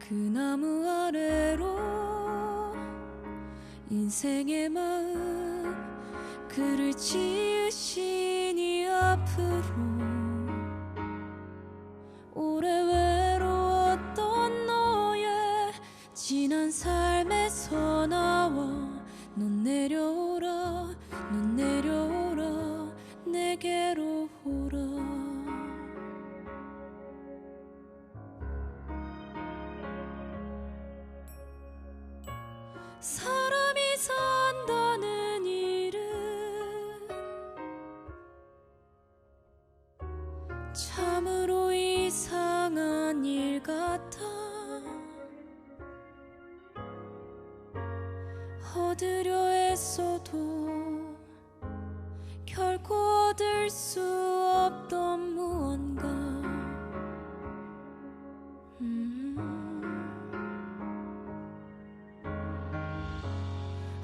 그 나무 아래로 인생의 마음 그를 지으시니 앞으로 오래 외로웠던 너의 지난 삶에서 나와 넌 내려오라 넌 내려오라 내게로 오라. 사람이 산다는 일은 참으로 이상한 일 같아. 얻으려 애써도 결코 얻을 수 없던 무언가.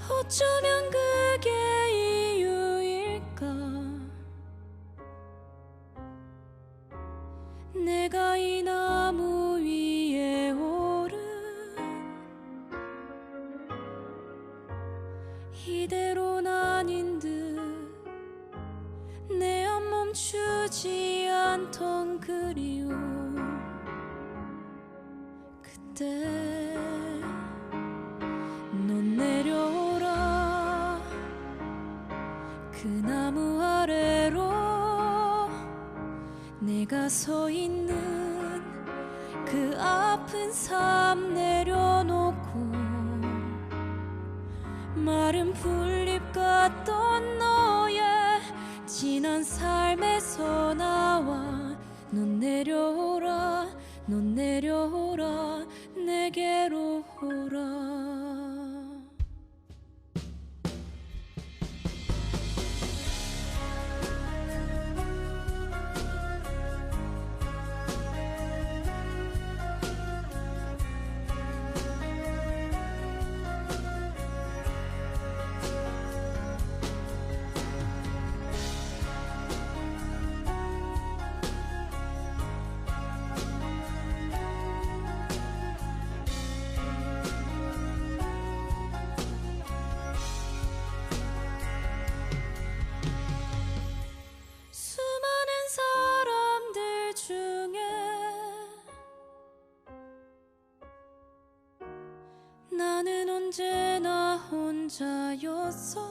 어쩌면 그게 이유일까. 내가 이 나무 위에 오른 이대로는 아닌 듯 내 안 멈추지 않던 그리움. 그때 넌 내려오라 그 나무 아래로 내가 서 있는 그 아픈 삶 내려놓고 마른 풀잎 같던 너의 지난 삶에서 나와 넌 내려오라 넌 내려오라 내게로 오라. 사람들 중에 나는 언제나 혼자였어.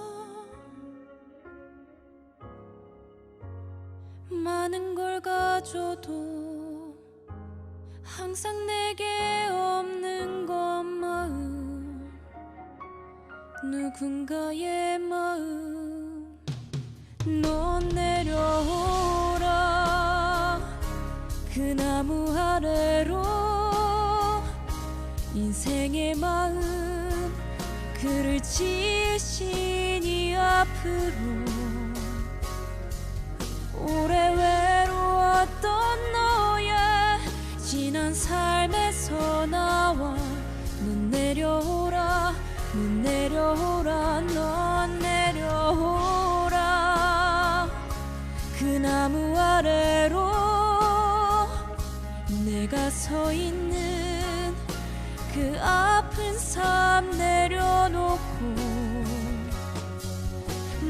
많은 걸 가져도 항상 내게 없는 것 마음 누군가의 마음. 넌 내려오라 그 나무 아래로 인생의 마음 그를 지으시니 앞으로 오래 외로웠던 너의 지난 삶에서 나와 넌 내려오라 넌 내려오라 넌 내려오라 그 나무 아래로 내가 서 있는 그 아픈 삶 내려놓고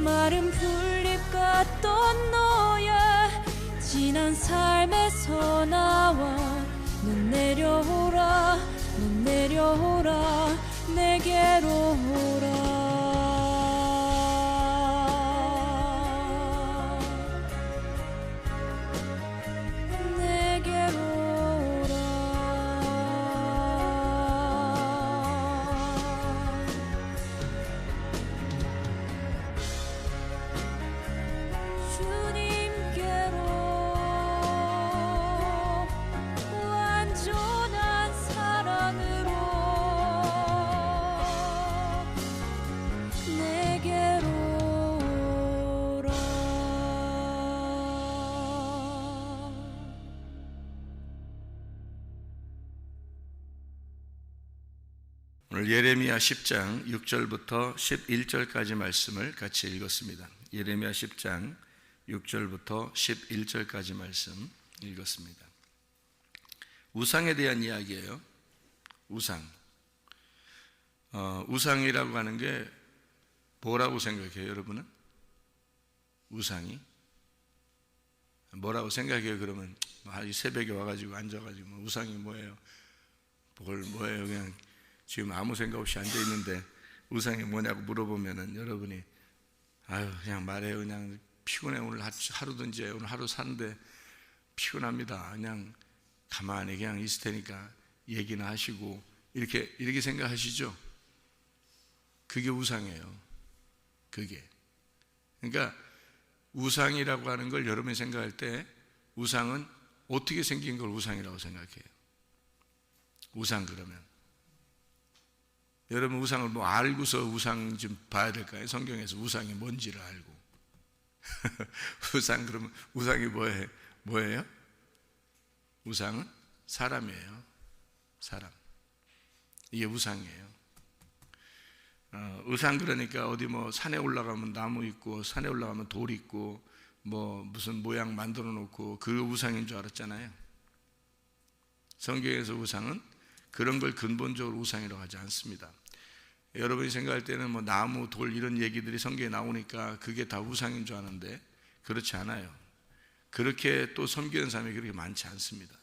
마른 풀잎 같던 너의 지난 삶에서 나와 넌 내려오라 넌 내려오라 내게로 오라. 오늘 예레미야 10장 6절부터 11절까지 말씀을 같이 읽었습니다. 예레미야 10장 6절부터 11절까지 말씀 읽었습니다. 우상에 대한 이야기예요. 우상. 우상이라고 하는 게 뭐라고 생각해요, 여러분은? 우상이? 뭐라고 생각해요? 그러면 이 새벽에 와가지고 앉아가지고 우상이 뭐예요? 뭐예요? 그냥 지금 아무 생각 없이 앉아 있는데 우상이 뭐냐고 물어보면은 여러분이 그냥 말해요. 그냥 피곤해. 오늘 하루도 이제 오늘 하루 사는데 피곤합니다. 그냥 가만히 그냥 있을 테니까 얘기나 하시고 이렇게 생각하시죠? 그게 우상이에요. 그게. 그러니까 우상이라고 하는 걸 여러분이 생각할 때 우상은 어떻게 생긴 걸 우상이라고 생각해요? 우상 그러면 여러분 우상을 뭐 알고서 우상 좀 봐야 될까요? 성경에서 우상이 뭔지를 알고 우상 그러면 우상이 뭐예요? 우상은 사람이에요. 사람. 이게 우상이에요. 우상 그러니까 어디 뭐 산에 올라가면 나무 있고 산에 올라가면 돌 있고 뭐 무슨 모양 만들어 놓고 그 우상인 줄 알았잖아요. 성경에서 우상은 그런 걸 근본적으로 우상이라고 하지 않습니다. 여러분이 생각할 때는 뭐 나무, 돌 이런 얘기들이 성경에 나오니까 그게 다 우상인 줄 아는데 그렇지 않아요. 그렇게 또 섬기는 사람이 그렇게 많지 않습니다.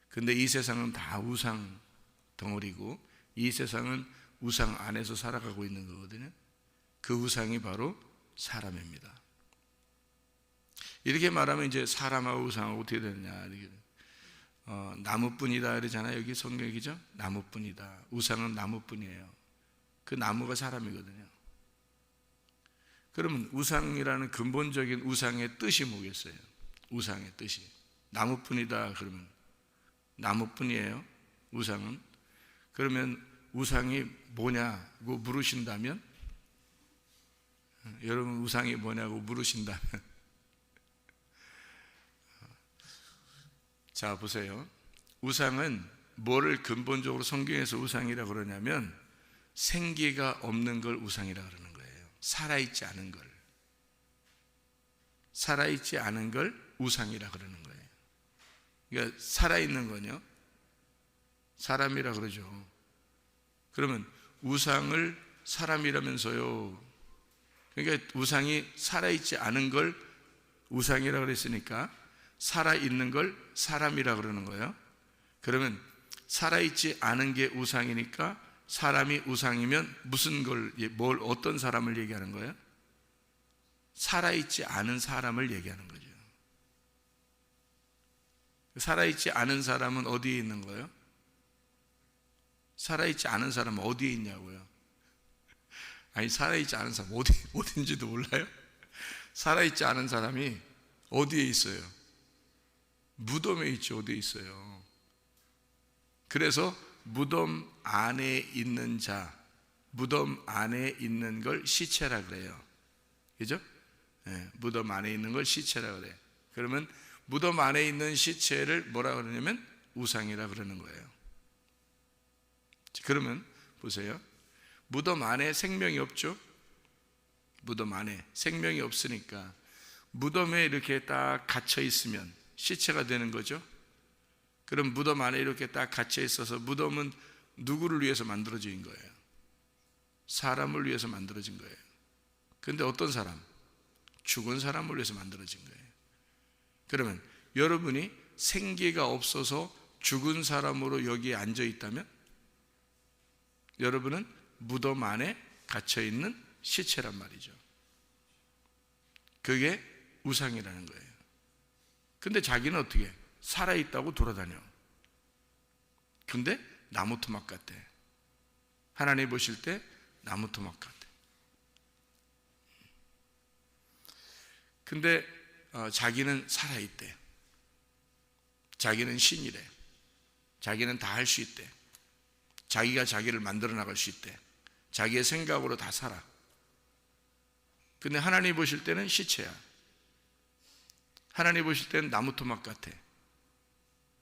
근데 이 세상은 다 우상 덩어리고 이 세상은 우상 안에서 살아가고 있는 거거든요. 그 우상이 바로 사람입니다. 이렇게 말하면 이제 사람하고 우상하고 어떻게 되느냐. 나무뿐이다 그러잖아요. 여기 성경이죠. 나무뿐이다. 우상은 나무뿐이에요. 그 나무가 사람이거든요. 그러면 우상이라는 근본적인 우상의 뜻이 뭐겠어요? 우상의 뜻이 나무뿐이다 그러면 나무뿐이에요. 우상은. 그러면 우상이 뭐냐고 물으신다면 여러분 우상이 뭐냐고 물으신다면 자 보세요. 우상은 뭐를 근본적으로 성경에서 우상이라고 그러냐면 생기가 없는 걸 우상이라고 그러는 거예요. 살아있지 않은 걸. 살아있지 않은 걸 우상이라고 그러는 거예요. 그러니까 살아있는 거요. 사람이라 그러죠. 그러면 우상을 사람이라면서요. 그러니까 우상이 살아있지 않은 걸 우상이라고 그랬으니까 살아있는 걸 사람이라고 그러는 거예요. 그러면 살아있지 않은 게 우상이니까 사람이 우상이면 뭘 어떤 사람을 얘기하는 거예요? 살아있지 않은 사람을 얘기하는 거죠. 살아있지 않은 사람은 어디에 있는 거예요? 살아있지 않은 사람은 어디에 있냐고요? 아니 살아있지 않은 사람 어딘지도 몰라요? 살아있지 않은 사람이 어디에 있어요? 무덤에 있죠. 어디에 있어요? 그래서 무덤 안에 있는 자, 무덤 안에 있는 걸 시체라 그래요. 그죠? 네, 무덤 안에 있는 걸 시체라 그래요. 그러면 무덤 안에 있는 시체를 뭐라 그러냐면 우상이라 그러는 거예요. 그러면 보세요. 무덤 안에 생명이 없죠? 무덤 안에 생명이 없으니까 무덤에 이렇게 딱 갇혀 있으면 시체가 되는 거죠. 그럼 무덤 안에 이렇게 딱 갇혀 있어서 무덤은 누구를 위해서 만들어진 거예요? 사람을 위해서 만들어진 거예요. 그런데 어떤 사람? 죽은 사람을 위해서 만들어진 거예요. 그러면 여러분이 생기가 없어서 죽은 사람으로 여기에 앉아 있다면 여러분은 무덤 안에 갇혀 있는 시체란 말이죠. 그게 우상이라는 거예요. 근데 자기는 어떻게 해? 살아있다고 돌아다녀. 근데 나무 토막 같대. 하나님 보실 때 나무 토막 같대. 근데 자기는 살아있대. 자기는 신이래. 자기는 다 할 수 있대. 자기가 자기를 만들어 나갈 수 있대. 자기의 생각으로 다 살아. 근데 하나님 보실 때는 시체야. 하나님 보실 때는 나무 토막 같아.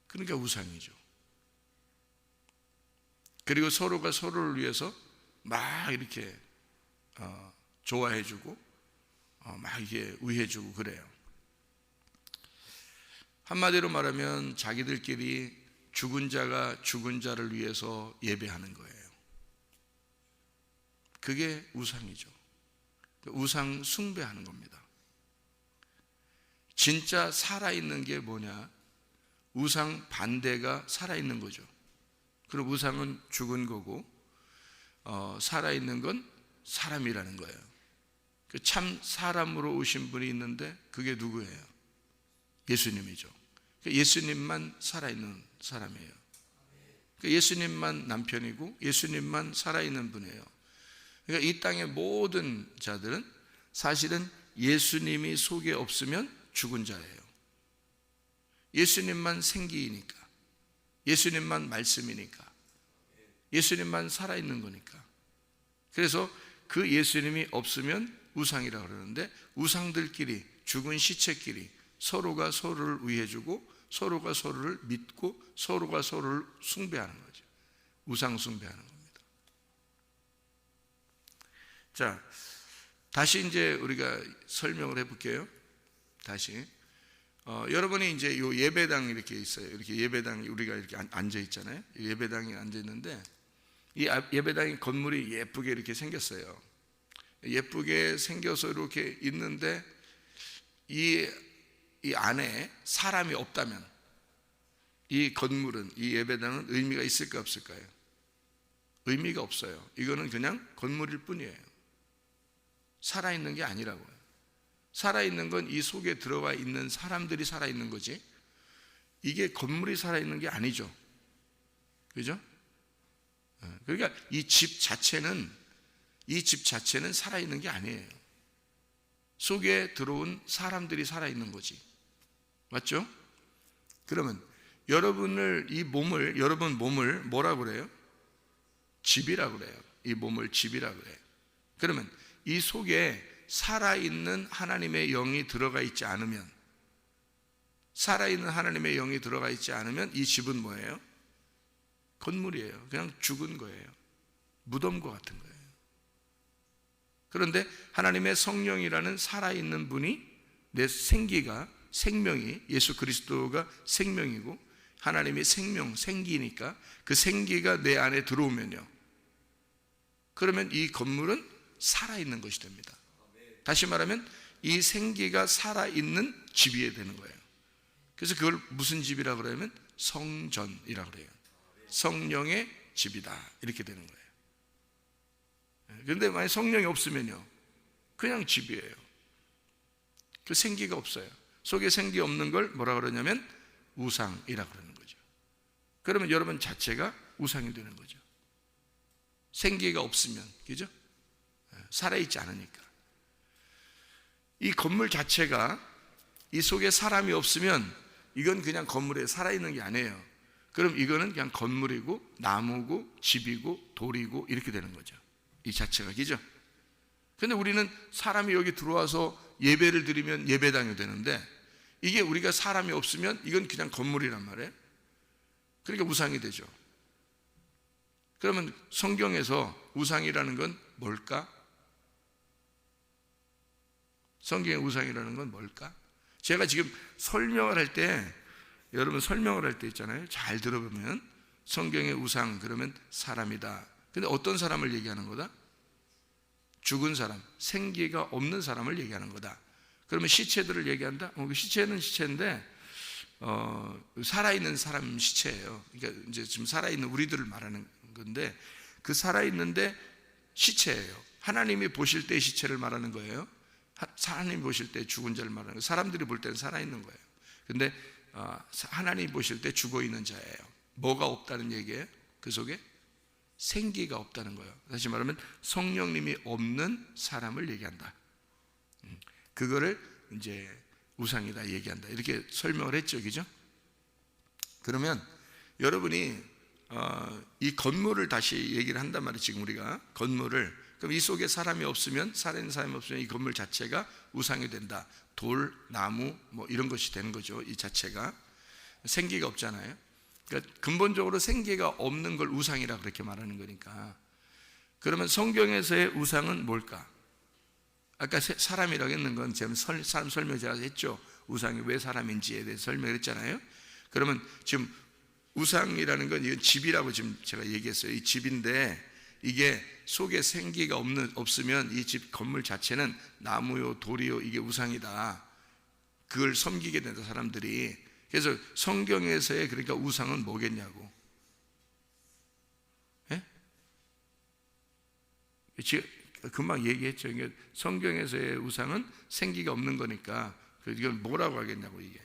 그러니까 우상이죠. 그리고 서로가 서로를 위해서 막 이렇게 좋아해주고 막 이게 의해주고 그래요. 한마디로 말하면 자기들끼리 죽은 자가 죽은 자를 위해서 예배하는 거예요. 그게 우상이죠. 우상 숭배하는 겁니다. 진짜 살아있는 게 뭐냐? 우상 반대가 살아있는 거죠. 그럼 우상은 죽은 거고 살아있는 건 사람이라는 거예요. 참 사람으로 오신 분이 있는데 그게 누구예요? 예수님이죠. 예수님만 살아있는 사람이에요. 예수님만 남편이고 예수님만 살아있는 분이에요. 그러니까 이 땅의 모든 자들은 사실은 예수님이 속에 없으면 죽은 자예요. 예수님만 생기니까, 예수님만 말씀이니까, 예수님만 살아있는 거니까. 그래서 그 예수님이 없으면 우상이라고 그러는데, 우상들끼리, 죽은 시체끼리 서로가 서로를 위해주고 서로가 서로를 믿고 서로가 서로를 숭배하는 거죠. 우상 숭배하는 겁니다. 자, 다시 이제 우리가 설명을 해볼게요. 다시 여러분이 이제 요 예배당 이렇게 있어요. 이렇게 예배당이 우리가 이렇게 앉아 있잖아요. 예배당이 앉아 있는데 이 예배당이 건물이 예쁘게 이렇게 생겼어요. 예쁘게 생겨서 이렇게 있는데 이 안에 사람이 없다면 이 건물은, 이 예배당은 의미가 있을까 없을까요? 의미가 없어요. 이거는 그냥 건물일 뿐이에요. 살아있는 게 아니라고요. 살아있는 건 이 속에 들어와 있는 사람들이 살아있는 거지, 이게 건물이 살아있는 게 아니죠. 그죠? 그러니까 이 집 자체는 살아있는 게 아니에요. 속에 들어온 사람들이 살아있는 거지. 맞죠? 그러면 여러분 몸을 뭐라고 그래요? 집이라고 그래요. 이 몸을 집이라고 그래요. 그러면 이 속에 살아있는 하나님의 영이 들어가 있지 않으면, 살아있는 하나님의 영이 들어가 있지 않으면 이 집은 뭐예요? 건물이에요. 그냥 죽은 거예요. 무덤과 같은 거예요. 그런데 하나님의 성령이라는 살아있는 분이, 내 생명이, 예수 그리스도가 생명이고 하나님의 생기니까 그 생기가 내 안에 들어오면요, 그러면 이 건물은 살아있는 것이 됩니다. 다시 말하면 이 생기가 살아있는 집이어야 되는 거예요. 그래서 그걸 무슨 집이라고 그러면 성전이라고 그래요. 성령의 집이다, 이렇게 되는 거예요. 그런데 만약 성령이 없으면요, 그냥 집이에요. 그 생기가 없어요. 속에 생기 없는 걸 뭐라 그러냐면 우상이라고 그러는 거죠. 그러면 여러분 자체가 우상이 되는 거죠. 생기가 없으면, 그죠? 살아있지 않으니까. 이 건물 자체가, 이 속에 사람이 없으면 이건 그냥 건물에 살아있는 게 아니에요. 그럼 이거는 그냥 건물이고 나무고 집이고 돌이고 이렇게 되는 거죠. 이 자체가, 그죠? 근데 우리는 사람이 여기 들어와서 예배를 드리면 예배당이 되는데, 이게 우리가 사람이 없으면 이건 그냥 건물이란 말이에요. 그러니까 우상이 되죠. 그러면 성경에서 우상이라는 건 뭘까? 성경의 우상이라는 건 뭘까? 제가 지금 설명을 할 때, 여러분 설명을 할 때 있잖아요. 잘 들어보면 성경의 우상 그러면 사람이다. 근데 어떤 사람을 얘기하는 거다? 죽은 사람, 생기가 없는 사람을 얘기하는 거다. 그러면 시체들을 얘기한다? 시체는 시체인데 살아있는 사람 시체예요. 그러니까 이제 지금 살아있는 우리들을 말하는 건데, 그 살아있는데 시체예요. 하나님이 보실 때 시체를 말하는 거예요. 하나님이 보실 때 죽은 자를 말하는 거예요. 사람들이 볼 때는 살아있는 거예요. 근데 하나님이 보실 때 죽어있는 자예요. 뭐가 없다는 얘기예요? 그 속에 생기가 없다는 거예요. 다시 말하면 성령님이 없는 사람을 얘기한다. 그거를 이제 우상이다 얘기한다, 이렇게 설명을 했죠. 그죠? 그러면 여러분이 이 건물을 다시 얘기를 한단 말이에요. 지금 우리가 건물을, 그럼 이 속에 사람이 없으면, 살아있는 사람이 없으면 이 건물 자체가 우상이 된다. 돌, 나무 뭐 이런 것이 되는 거죠. 이 자체가 생기가 없잖아요. 그러니까 근본적으로 생기가 없는 걸 우상이라 그렇게 말하는 거니까. 그러면 성경에서의 우상은 뭘까? 아까 사람이라고 했는 건 지금 사람 설명 제가 했죠. 우상이 왜 사람인지에 대해서 설명을 했잖아요. 그러면 지금 우상이라는 건 이건 집이라고 지금 제가 얘기했어요. 이 집인데 이게 속에 생기가 없으면 이 집 건물 자체는 나무요 돌이요 이게 우상이다. 그걸 섬기게 된다 사람들이. 그래서 성경에서의 그러니까 우상은 뭐겠냐고. 예? 지금 금방 얘기했죠. 이게 성경에서의 우상은 생기가 없는 거니까 이건 뭐라고 하겠냐고. 이게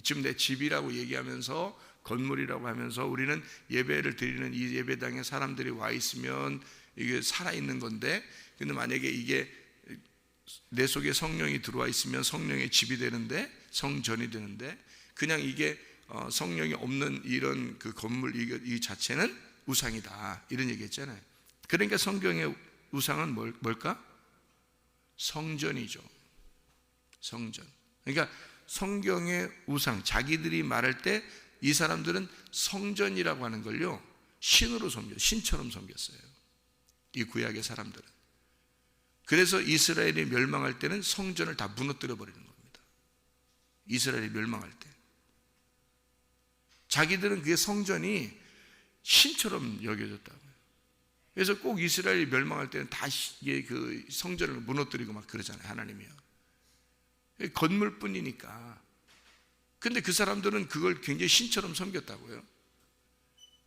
지금 내 집이라고 얘기하면서 건물이라고 하면서 우리는 예배를 드리는 이 예배당에 사람들이 와 있으면 이게 살아있는 건데, 근데 만약에 이게 내 속에 성령이 들어와 있으면 성령의 집이 되는데, 성전이 되는데, 그냥 이게 성령이 없는 이런 그 건물 이 자체는 우상이다 이런 얘기 했잖아요. 그러니까 성경의 우상은 뭘까? 성전이죠. 성전. 그러니까 성경의 우상, 자기들이 말할 때 이 사람들은 성전이라고 하는 걸요 신으로 신처럼 섬겼어요. 이 구약의 사람들은. 그래서 이스라엘이 멸망할 때는 성전을 다 무너뜨려 버리는 겁니다. 이스라엘이 멸망할 때 자기들은 그게 성전이 신처럼 여겨졌다고요. 그래서 꼭 이스라엘이 멸망할 때는 다 그 성전을 무너뜨리고 막 그러잖아요. 하나님이요. 건물뿐이니까. 근데 그 사람들은 그걸 굉장히 신처럼 섬겼다고요.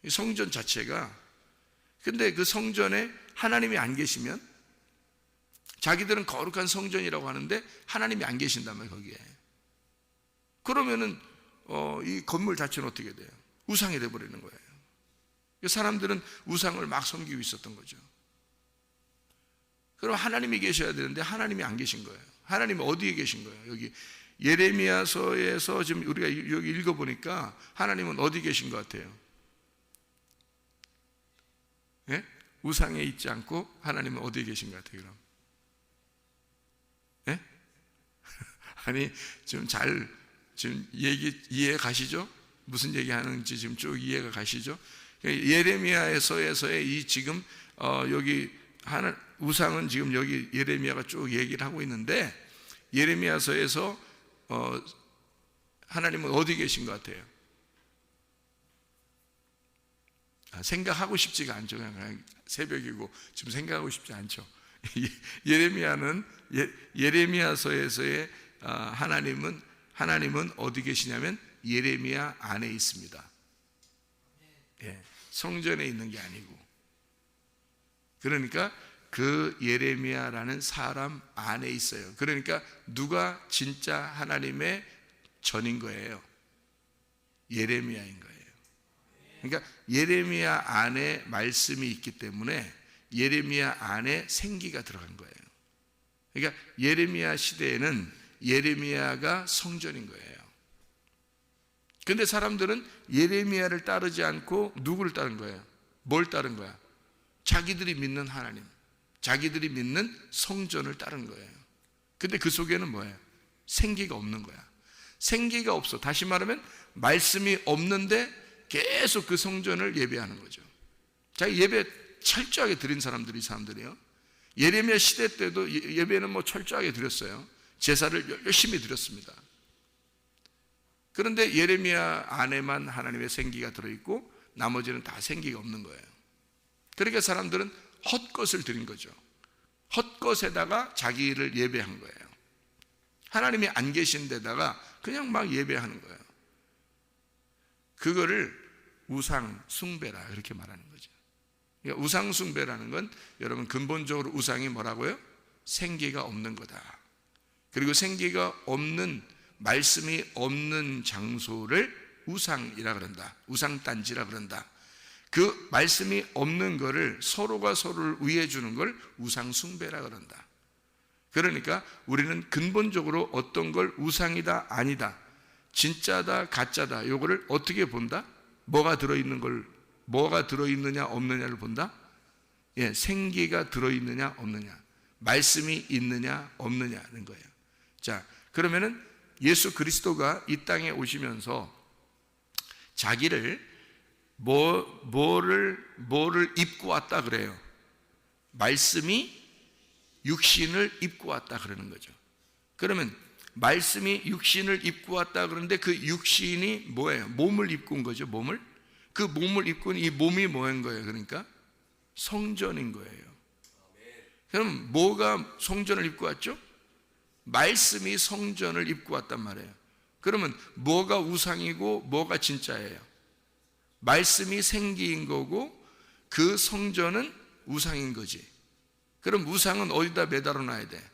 성전 자체가. 근데 그 성전에 하나님이 안 계시면, 자기들은 거룩한 성전이라고 하는데 하나님이 안 계신다면 거기에, 그러면은 이 건물 자체는 어떻게 돼요? 우상이 돼버리는 거예요. 사람들은 우상을 막 섬기고 있었던 거죠. 그럼 하나님이 계셔야 되는데 하나님이 안 계신 거예요. 하나님이 어디에 계신 거예요? 여기 예레미야서에서 지금 우리가 여기 읽어보니까 하나님은 어디 계신 것 같아요? 예? 우상에 있지 않고 하나님은 어디에 계신 것 같아요? 그럼? 예? 아니 지금 지금 이해 가시죠? 무슨 얘기하는지 지금 쭉 이해가 가시죠? 예레미야서에서의 이 지금 여기 우상은 지금 여기 예레미야가 쭉 얘기를 하고 있는데, 예레미야서에서 하나님은 어디 계신 것 같아요? 생각하고 싶지가 않죠. 그냥 새벽이고 지금 생각하고 싶지 않죠. 예레미야서에서의 하나님은 어디 계시냐면 예레미야 안에 있습니다. 예, 성전에 있는 게 아니고. 그러니까 그 예레미야라는 사람 안에 있어요. 그러니까 누가 진짜 하나님의 전인 거예요? 예레미야인 거예요. 그러니까 예레미야 안에 말씀이 있기 때문에 예레미야 안에 생기가 들어간 거예요. 그러니까 예레미야 시대에는 예레미야가 성전인 거예요. 근데 사람들은 예레미야를 따르지 않고 누구를 따른 거예요? 뭘 따른 거야? 자기들이 믿는 하나님, 자기들이 믿는 성전을 따른 거예요. 근데 그 속에는 뭐예요? 생기가 없는 거야. 생기가 없어. 다시 말하면 말씀이 없는데 계속 그 성전을 예배하는 거죠. 자기 예배 철저하게 드린 사람들이, 이 사람들이요. 예레미야 시대 때도 예배는 뭐 철저하게 드렸어요. 제사를 열심히 드렸습니다. 그런데 예레미야 안에만 하나님의 생기가 들어있고 나머지는 다 생기가 없는 거예요. 그러니까 사람들은 헛것을 드린 거죠. 헛것에다가 자기를 예배한 거예요. 하나님이 안 계신 데다가 그냥 막 예배하는 거예요. 그거를 우상 숭배라 그렇게 말하는 거죠. 그러니까 우상 숭배라는 건 여러분 근본적으로 우상이 뭐라고요? 생기가 없는 거다. 그리고 생기가 없는, 말씀이 없는 장소를 우상이라 그런다. 우상단지라 그런다. 그 말씀이 없는 거를 서로가 서로를 위해 주는 걸 우상숭배라 그런다. 그러니까 우리는 근본적으로 어떤 걸 우상이다 아니다, 진짜다 가짜다, 요거를 어떻게 본다? 뭐가 들어있느냐 없느냐를 본다? 예, 생기가 들어있느냐 없느냐, 말씀이 있느냐 없느냐는 거예요. 자, 그러면은 예수 그리스도가 이 땅에 오시면서 자기를 뭐를 입고 왔다 그래요? 말씀이 육신을 입고 왔다 그러는 거죠. 그러면 말씀이 육신을 입고 왔다 그러는데 그 육신이 뭐예요? 몸을 입고 온 거죠. 몸을. 그 몸을 입고 이 몸이 뭐인 거예요? 그러니까 성전인 거예요. 그럼 뭐가 성전을 입고 왔죠? 말씀이 성전을 입고 왔단 말이에요. 그러면 뭐가 우상이고 뭐가 진짜예요? 말씀이 생기인 거고 그 성전은 우상인 거지. 그럼 우상은 어디다 매달아 놔야 돼?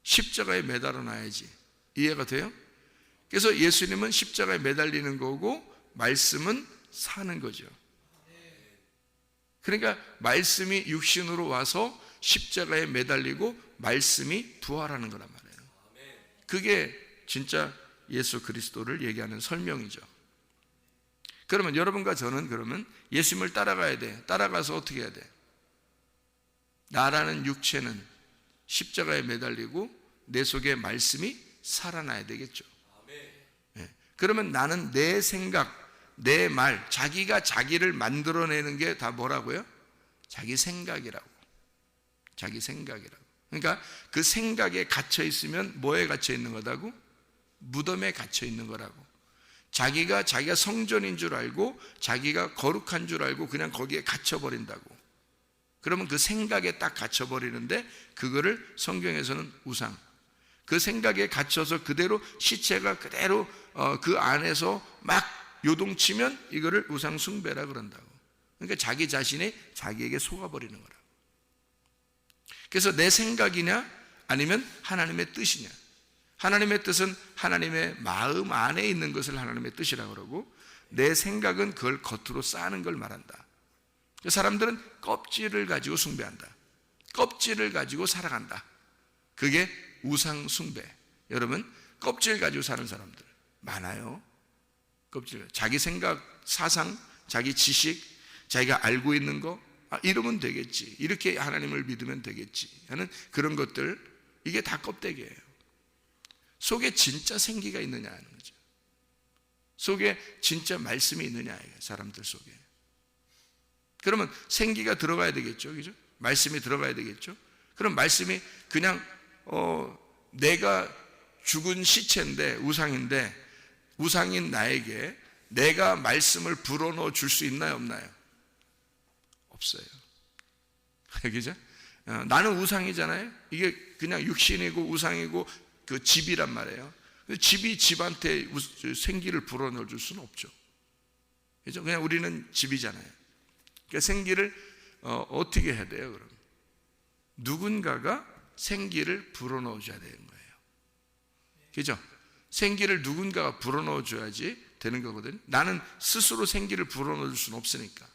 십자가에 매달아 놔야지. 이해가 돼요? 그래서 예수님은 십자가에 매달리는 거고 말씀은 사는 거죠. 그러니까 말씀이 육신으로 와서 십자가에 매달리고 말씀이 부활하는 거란 말이에요. 그게 진짜 예수 그리스도를 얘기하는 설명이죠. 그러면 여러분과 저는 그러면 예수님을 따라가야 돼. 따라가서 어떻게 해야 돼? 나라는 육체는 십자가에 매달리고 내 속에 말씀이 살아나야 되겠죠. 네. 그러면 나는 내 생각, 내 말, 자기가 자기를 만들어내는 게 다 뭐라고요? 자기 생각이라고. 자기 생각이라고. 그러니까 그 생각에 갇혀 있으면 뭐에 갇혀 있는 거다고? 무덤에 갇혀 있는 거라고. 자기가 성전인 줄 알고 자기가 거룩한 줄 알고 그냥 거기에 갇혀버린다고. 그러면 그 생각에 딱 갇혀버리는데 그거를 성경에서는 우상. 그 생각에 갇혀서 그대로 시체가 그대로 그 안에서 막 요동치면 이거를 우상 숭배라 그런다고. 그러니까 자기 자신이 자기에게 속아버리는 거라고. 그래서 내 생각이냐 아니면 하나님의 뜻이냐. 하나님의 뜻은 하나님의 마음 안에 있는 것을 하나님의 뜻이라고 그러고 내 생각은 그걸 겉으로 쌓는 걸 말한다. 사람들은 껍질을 가지고 숭배한다. 껍질을 가지고 살아간다. 그게 우상 숭배. 여러분 껍질 가지고 사는 사람들 많아요. 껍질. 자기 생각, 사상, 자기 지식, 자기가 알고 있는 거 이러면 되겠지. 이렇게 하나님을 믿으면 되겠지 하는 그런 것들, 이게 다 껍데기예요. 속에 진짜 생기가 있느냐 하는 거죠. 속에 진짜 말씀이 있느냐, 사람들 속에. 그러면 생기가 들어가야 되겠죠, 그죠? 말씀이 들어가야 되겠죠. 그럼 말씀이 그냥 내가 죽은 시체인데, 우상인데, 우상인 나에게 내가 말씀을 불어넣어 줄 수 있나요, 없나요? 없어요. 그죠? 나는 우상이잖아요. 이게 그냥 육신이고 우상이고 그 집이란 말이에요. 집이 집한테 생기를 불어넣어 줄 수는 없죠. 그죠? 그냥 우리는 집이잖아요. 그러니까 생기를 어떻게 해야 돼요, 그럼? 누군가가 생기를 불어넣어 줘야 되는 거예요. 그죠? 생기를 누군가가 불어넣어 줘야지 되는 거거든요. 나는 스스로 생기를 불어넣어 줄 수는 없으니까.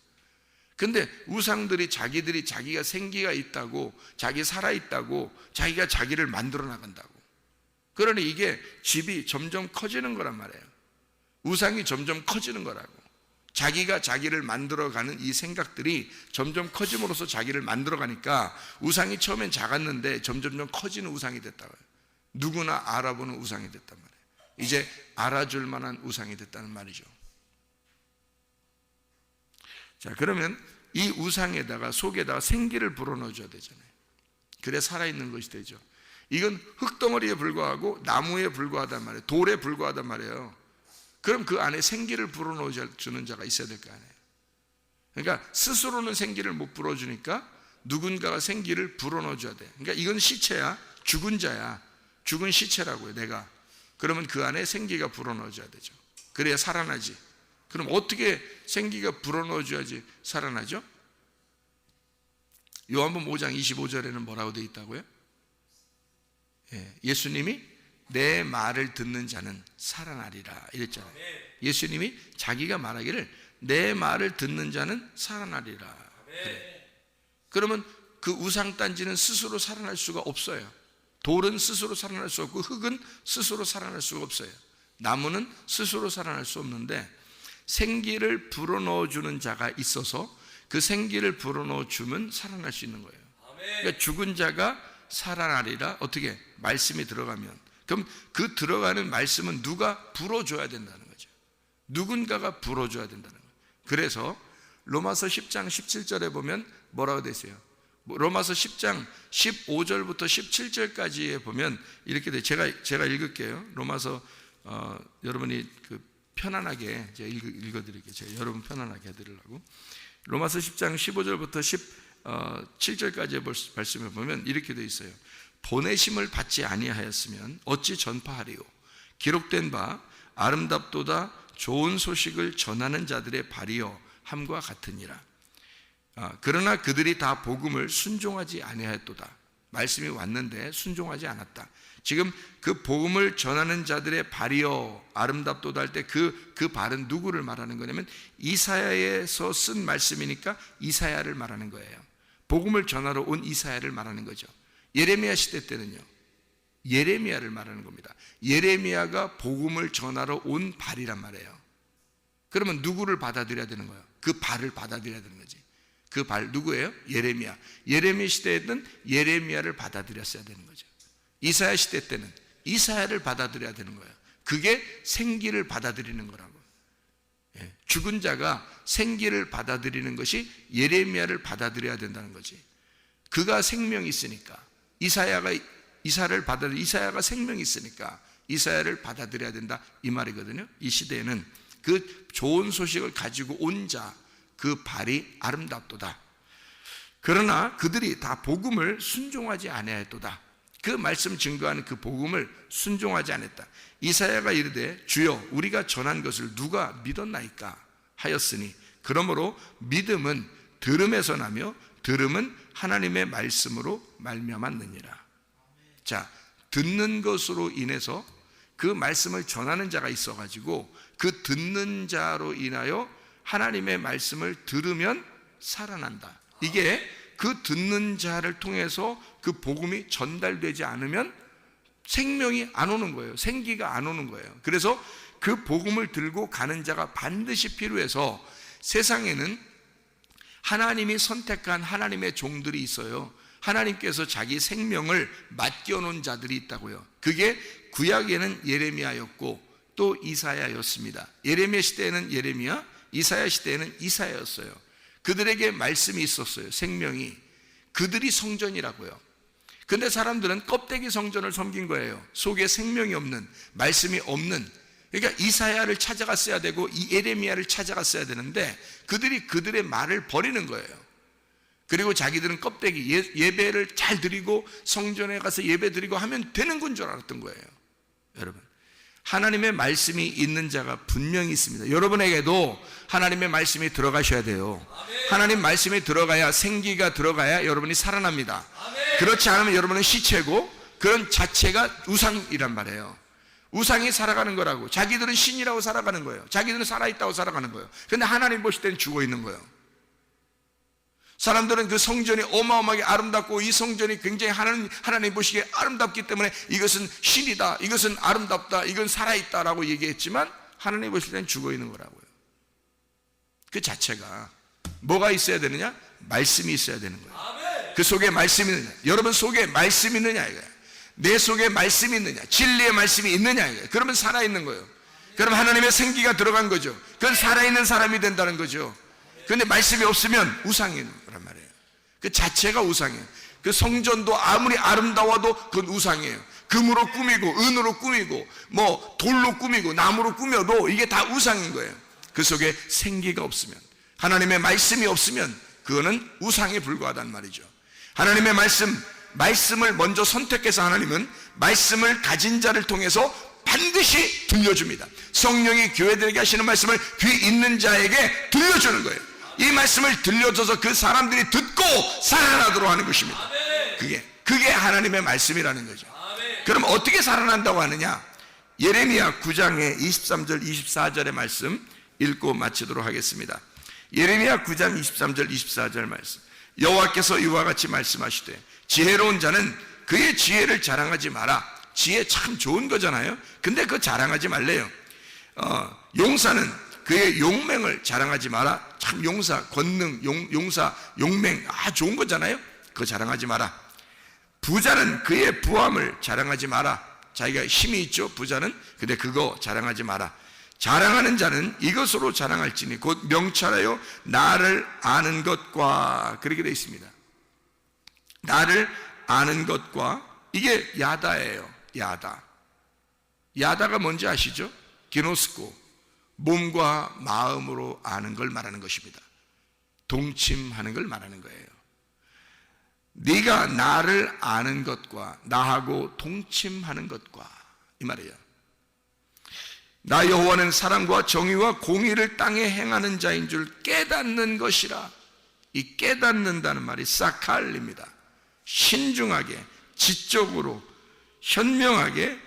근데 우상들이 자기가 생기가 있다고, 자기 살아있다고, 자기가 자기를 만들어 나간다고. 그러니 이게 집이 점점 커지는 거란 말이에요. 우상이 점점 커지는 거라고. 자기가 자기를 만들어가는 이 생각들이 점점 커짐으로써 자기를 만들어가니까 우상이 처음엔 작았는데 점점 커지는 우상이 됐다고요. 누구나 알아보는 우상이 됐단 말이에요. 이제 알아줄 만한 우상이 됐다는 말이죠. 자, 그러면 이 우상에다가 속에다가 생기를 불어넣어줘야 되잖아요. 그래 살아있는 것이 되죠. 이건 흙덩어리에 불과하고 나무에 불과하단 말이에요. 돌에 불과하단 말이에요. 그럼 그 안에 생기를 불어넣어주는 자가 있어야 될 거 아니에요. 그러니까 스스로는 생기를 못 불어주니까 누군가가 생기를 불어넣어줘야 돼. 그러니까 이건 시체야. 죽은 자야. 죽은 시체라고요, 내가. 그러면 그 안에 생기가 불어넣어줘야 되죠. 그래야 살아나지. 그럼 어떻게 생기가 불어넣어줘야지 살아나죠? 요한복음 5장 25절에는 뭐라고 되어 있다고요? 예수님이 내 말을 듣는 자는 살아나리라 이랬잖아요. 예수님이 자기가 말하기를 내 말을 듣는 자는 살아나리라. 그래. 그러면 그 우상단지는 스스로 살아날 수가 없어요. 돌은 스스로 살아날 수 없고 흙은 스스로 살아날 수가 없어요. 나무는 스스로 살아날 수 없는데 생기를 불어넣어 주는 자가 있어서 그 생기를 불어넣어 주면 살아날 수 있는 거예요. 그러니까 죽은 자가 살아나리라. 어떻게? 말씀이 들어가면. 그럼 그 들어가는 말씀은 누가 불어줘야 된다는 거죠. 누군가가 불어줘야 된다는 거예요. 그래서 로마서 10장 17절에 보면 뭐라고 되어 있어요? 로마서 10장 15절부터 17절까지에 보면 이렇게 돼요. 제가 읽을게요. 로마서 여러분이 그 편안하게 제가 읽어드릴게요. 제가 여러분 편안하게 해드리려고. 로마서 10장 15절부터 17절까지의 말씀을 보면 이렇게 되어 있어요. 보내심을 받지 아니하였으면 어찌 전파하리요? 기록된 바 아름답도다 좋은 소식을 전하는 자들의 발이여 함과 같으니라. 그러나 그들이 다 복음을 순종하지 아니하였도다. 말씀이 왔는데 순종하지 않았다. 지금 그 복음을 전하는 자들의 발이여 아름답도다 할 때 그 발은 누구를 말하는 거냐면 이사야에서 쓴 말씀이니까 이사야를 말하는 거예요. 복음을 전하러 온 이사야를 말하는 거죠. 예레미야 시대 때는요, 예레미야를 말하는 겁니다. 예레미야가 복음을 전하러 온 발이란 말이에요. 그러면 누구를 받아들여야 되는 거예요? 그 발을 받아들여야 되는 거지. 그 발 누구예요? 예레미야. 예레미야 시대에는 예레미야를 받아들였어야 되는 거죠. 이사야 시대 때는 이사야를 받아들여야 되는 거예요. 그게 생기를 받아들이는 거라고. 죽은 자가 생기를 받아들이는 것이 예레미야를 받아들여야 된다는 거지. 그가 생명이 있으니까 이사야가 생명이 있으니까 이사야를 받아들여야 된다 이 말이거든요. 이 시대에는 그 좋은 소식을 가지고 온 자, 그 발이 아름답도다. 그러나 그들이 다 복음을 순종하지 아니하였도다. 그 말씀 증거하는 그 복음을 순종하지 않았다. 이사야가 이르되 주여 우리가 전한 것을 누가 믿었나이까 하였으니 그러므로 믿음은 들음에서 나며 들음은 하나님의 말씀으로 말미암았느니라. 자, 듣는 것으로 인해서 그 말씀을 전하는 자가 있어가지고 그 듣는 자로 인하여 하나님의 말씀을 들으면 살아난다. 이게 그 듣는 자를 통해서 그 복음이 전달되지 않으면 생명이 안 오는 거예요. 생기가 안 오는 거예요. 그래서 그 복음을 들고 가는 자가 반드시 필요해서 세상에는 하나님이 선택한 하나님의 종들이 있어요. 하나님께서 자기 생명을 맡겨놓은 자들이 있다고요. 그게 구약에는 예레미야였고 또 이사야였습니다. 예레미야 시대에는 예레미야, 이사야 시대에는 이사야였어요. 그들에게 말씀이 있었어요. 생명이. 그들이 성전이라고요. 근데 사람들은 껍데기 성전을 섬긴 거예요. 속에 생명이 없는, 말씀이 없는. 그러니까 이사야를 찾아갔어야 되고 이 예레미야를 찾아갔어야 되는데 그들이 그들의 말을 버리는 거예요. 그리고 자기들은 껍데기 예배를 잘 드리고 성전에 가서 예배 드리고 하면 되는 건 줄 알았던 거예요. 여러분, 하나님의 말씀이 있는 자가 분명히 있습니다. 여러분에게도 하나님의 말씀이 들어가셔야 돼요. 하나님 말씀이 들어가야, 생기가 들어가야 여러분이 살아납니다. 그렇지 않으면 여러분은 시체고 그런 자체가 우상이란 말이에요. 우상이 살아가는 거라고. 자기들은 신이라고 살아가는 거예요. 자기들은 살아있다고 살아가는 거예요. 그런데 하나님 보실 때는 죽어 있는 거예요. 사람들은 그 성전이 어마어마하게 아름답고 이 성전이 굉장히 하나님 보시기에 아름답기 때문에 이것은 신이다, 이것은 아름답다, 이건 살아있다라고 얘기했지만 하나님 보실 때는 죽어 있는 거라고요. 그 자체가 뭐가 있어야 되느냐? 말씀이 있어야 되는 거예요. 그 속에 말씀이 있느냐? 여러분 속에 말씀이 있느냐 이거예요. 내 속에 말씀이 있느냐? 진리의 말씀이 있느냐 이거예요. 그러면 살아있는 거예요. 그럼 하나님의 생기가 들어간 거죠. 그건 살아있는 사람이 된다는 거죠. 그런데 말씀이 없으면 우상인 거란 말이에요. 그 자체가 우상이에요. 그 성전도 아무리 아름다워도 그건 우상이에요. 금으로 꾸미고 은으로 꾸미고 뭐 돌로 꾸미고 나무로 꾸며도 이게 다 우상인 거예요. 그 속에 생기가 없으면, 하나님의 말씀이 없으면 그거는 우상에 불과하단 말이죠. 하나님의 말씀을 먼저 선택해서 하나님은 말씀을 가진 자를 통해서 반드시 들려줍니다. 성령이 교회들에게 하시는 말씀을 귀 있는 자에게 들려주는 거예요. 이 말씀을 들려줘서 그 사람들이 듣고 살아나도록 하는 것입니다. 그게 하나님의 말씀이라는 거죠. 그럼 어떻게 살아난다고 하느냐? 예레미야 9장의 23절 24절의 말씀 읽고 마치도록 하겠습니다. 예레미야 9장 23절 24절 말씀. 여호와께서 이와 같이 말씀하시되 지혜로운 자는 그의 지혜를 자랑하지 마라. 지혜 참 좋은 거잖아요. 근데 그거 자랑하지 말래요. 용사는 그의 용맹을 자랑하지 마라. 참 용사, 권능, 용사, 용맹 좋은 거잖아요. 그거 자랑하지 마라. 부자는 그의 부함을 자랑하지 마라. 자기가 힘이 있죠, 부자는. 근데 그거 자랑하지 마라. 자랑하는 자는 이것으로 자랑할지니 곧 명철하여 나를 아는 것과, 그렇게 되어 있습니다. 나를 아는 것과, 이게 야다예요. 야다가 뭔지 아시죠? 기노스코. 몸과 마음으로 아는 걸 말하는 것입니다. 동침하는 걸 말하는 거예요. 네가 나를 아는 것과 나하고 동침하는 것과 이 말이에요. 나 여호와는 사랑과 정의와 공의를 땅에 행하는 자인 줄 깨닫는 것이라. 이 깨닫는다는 말이 사칼입니다. 신중하게, 지적으로, 현명하게,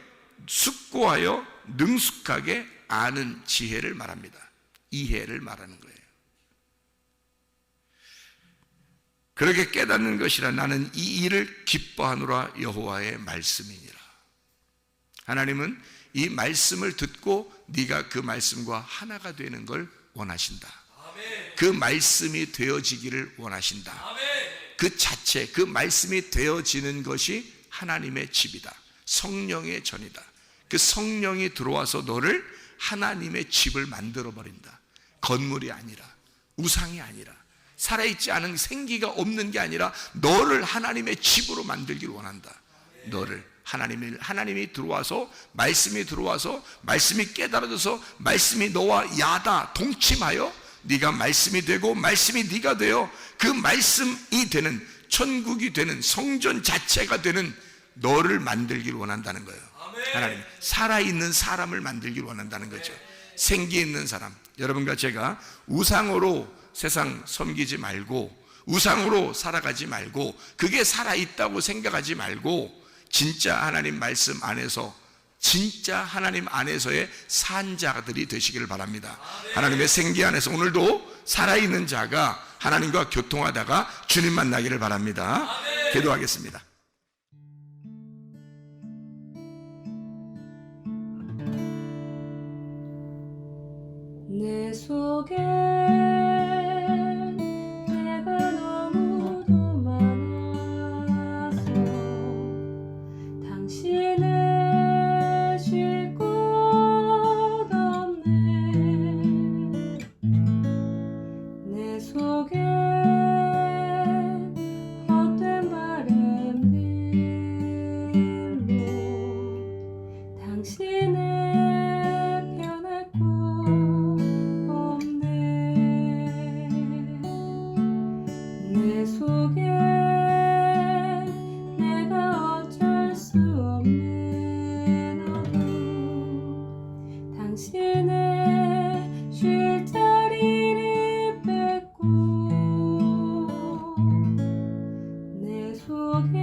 숙고하여 능숙하게 아는 지혜를 말합니다. 이해를 말하는 거예요. 그렇게 깨닫는 것이라. 나는 이 일을 기뻐하노라. 여호와의 말씀이니라. 하나님은 이 말씀을 듣고 네가 그 말씀과 하나가 되는 걸 원하신다. 그 말씀이 되어지기를 원하신다. 그 자체, 그 말씀이 되어지는 것이 하나님의 집이다. 성령의 전이다. 그 성령이 들어와서 너를 하나님의 집을 만들어 버린다. 건물이 아니라, 우상이 아니라, 살아있지 않은 생기가 없는 게 아니라 너를 하나님의 집으로 만들길 원한다. 너를 하나님이 들어와서, 말씀이 들어와서, 말씀이 깨달아져서, 말씀이 너와 야다 동침하여 네가 말씀이 되고 말씀이 네가 되어 그 말씀이 되는, 천국이 되는, 성전 자체가 되는 너를 만들길 원한다는 거예요. 하나님, 살아있는 사람을 만들길 원한다는 거죠. 생기 있는 사람. 여러분과 제가 우상으로 세상 섬기지 말고, 우상으로 살아가지 말고, 그게 살아있다고 생각하지 말고, 진짜 하나님 말씀 안에서, 진짜 하나님 안에서의 산 자들이 되시기를 바랍니다. 하나님의 생기 안에서 오늘도 살아있는 자가 하나님과 교통하다가 주님 만나기를 바랍니다. 기도하겠습니다. 내 속에 내가 너무도 많아서 당신을 쉴 곳 없네. 내 속에 헛된 바램들로 당신을 변할 곳 내 속에 내가 어쩔 수 없는 어둠, 당신의 쉴 자리를 뺏고 내 속에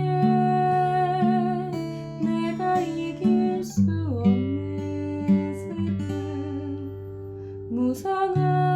내가 이길 수 없는 슬픔, 무성한